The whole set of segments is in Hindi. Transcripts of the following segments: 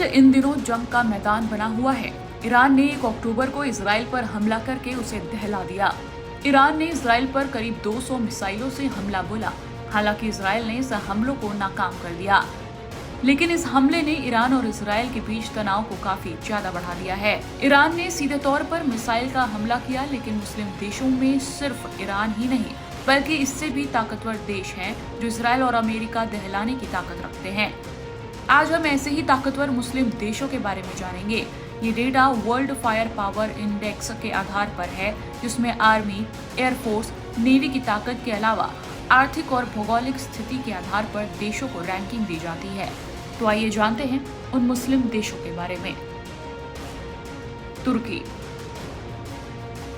ईस्ट इन दिनों जंग का मैदान बना हुआ है। ईरान ने 1 अक्टूबर को इजराइल पर हमला करके उसे दहला दिया। ईरान ने इजराइल पर करीब 200 मिसाइलों से हमला बोला। हालांकि इजराइल ने इस हमलों को नाकाम कर दिया, लेकिन इस हमले ने ईरान और इजराइल के बीच तनाव को काफी ज्यादा बढ़ा दिया है। ईरान ने सीधे तौर पर मिसाइल का हमला किया, लेकिन मुस्लिम देशों में सिर्फ ईरान ही नहीं बल्कि इससे भी ताकतवर देश हैं जो इजराइल और अमेरिका दहलाने की ताकत रखते हैं। आज हम ऐसे ही ताकतवर मुस्लिम देशों के बारे में जानेंगे। ये data world fire power index के आधार पर है, जिसमें आर्मी, एयरफोर्स, नेवी की ताकत के अलावा आर्थिक और भौगोलिक स्थिति के आधार पर देशों को रैंकिंग दी जाती है। तो आइए जानते हैं उन मुस्लिम देशों के बारे में।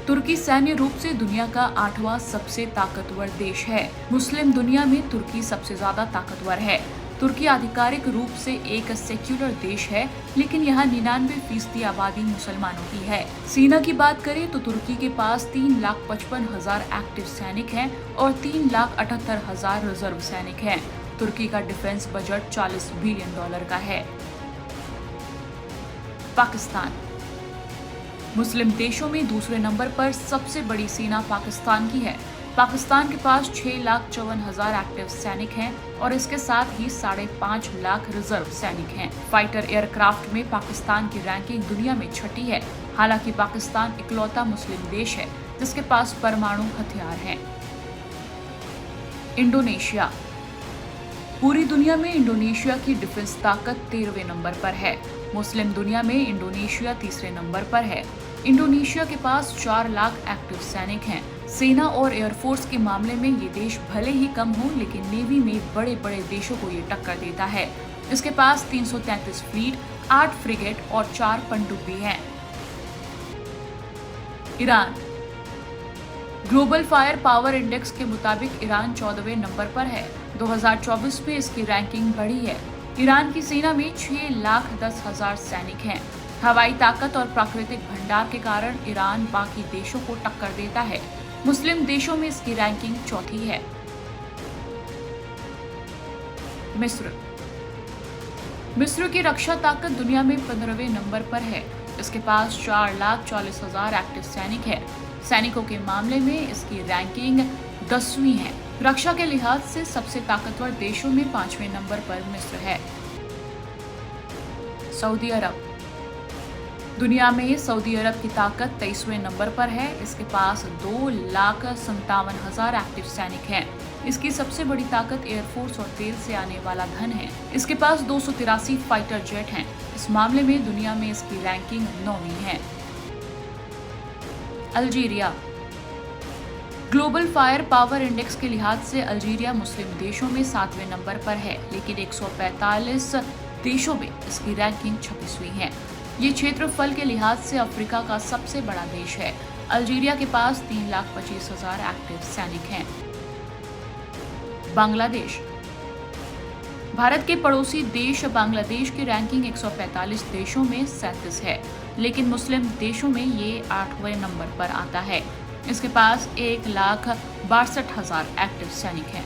तुर्की सैन्य रूप से दुनिया का 8वां सबसे ताकतवर देश है। मुस्लिम दुनिया में तुर्की सबसे ज्यादा ताकतवर है। तुर्की आधिकारिक रूप से एक सेक्युलर देश है, लेकिन यहाँ 99% आबादी मुसलमानों की है। सेना की बात करें तो तुर्की के पास 3,55,000 एक्टिव सैनिक हैं और 3,78,000 रिजर्व सैनिक हैं। तुर्की का डिफेंस बजट $40 बिलियन का है। पाकिस्तान मुस्लिम देशों में दूसरे नंबर पर सबसे बड़ी सेना पाकिस्तान की है। पाकिस्तान के पास 6,54,000 एक्टिव सैनिक हैं और इसके साथ ही 5.5 लाख रिजर्व सैनिक हैं। फाइटर एयरक्राफ्ट में पाकिस्तान की रैंकिंग दुनिया में 6ठी है। हालांकि पाकिस्तान इकलौता मुस्लिम देश है जिसके पास परमाणु हथियार हैं। इंडोनेशिया पूरी दुनिया में इंडोनेशिया की डिफेंस ताकत 13वें नंबर पर है। मुस्लिम दुनिया में इंडोनेशिया तीसरे नंबर पर है। इंडोनेशिया के पास 4 लाख एक्टिव सैनिक हैं। सेना और एयरफोर्स के मामले में ये देश भले ही कम हो, लेकिन नेवी में बड़े बड़े देशों को ये टक्कर देता है। इसके पास 333 फ्लीट, 8 फ्रिगेट और 4 पनडुब्बी हैं। Iran global fire power index के मुताबिक ईरान 14वें नंबर पर है। 2024 में इसकी रैंकिंग बढ़ी है। ईरान की सेना में 6,10,000 सैनिक हैं। हवाई ताकत और प्राकृतिक भंडार के कारण ईरान बाकी देशों को टक्कर देता है। मुस्लिम देशों में इसकी रैंकिंग 4थी है। मिस्र की रक्षा ताकत दुनिया में 15वें नंबर पर है। इसके पास 4,40,000 एक्टिव सैनिक है। सैनिकों के मामले में इसकी रैंकिंग 10वीं है। रक्षा के लिहाज से सबसे ताकतवर देशों में 5वें नंबर पर मिस्र है। सऊदी अरब दुनिया में सऊदी अरब की ताकत 23वें नंबर पर है। इसके पास 2,57,000 एक्टिव सैनिक हैं। इसकी सबसे बड़ी ताकत एयरफोर्स और तेल से आने वाला धन है। इसके पास 283 फाइटर जेट हैं। इस मामले में दुनिया में इसकी रैंकिंग 9वीं है। Algeria global fire power index के लिहाज से अल्जीरिया मुस्लिम देशों में 7वें नंबर पर है, लेकिन 145 देशों में इसकी रैंकिंग 26वीं है। ये क्षेत्रफल के लिहाज से अफ्रीका का सबसे बड़ा देश है। अल्जीरिया के पास 3,25,000 एक्टिव सैनिक हैं। बांग्लादेश भारत के पड़ोसी देश बांग्लादेश की रैंकिंग 145 देशों में 37 है, लेकिन मुस्लिम देशों में ये 8वें नंबर पर आता है। इसके पास 1,62,000 एक्टिव सैनिक हैं।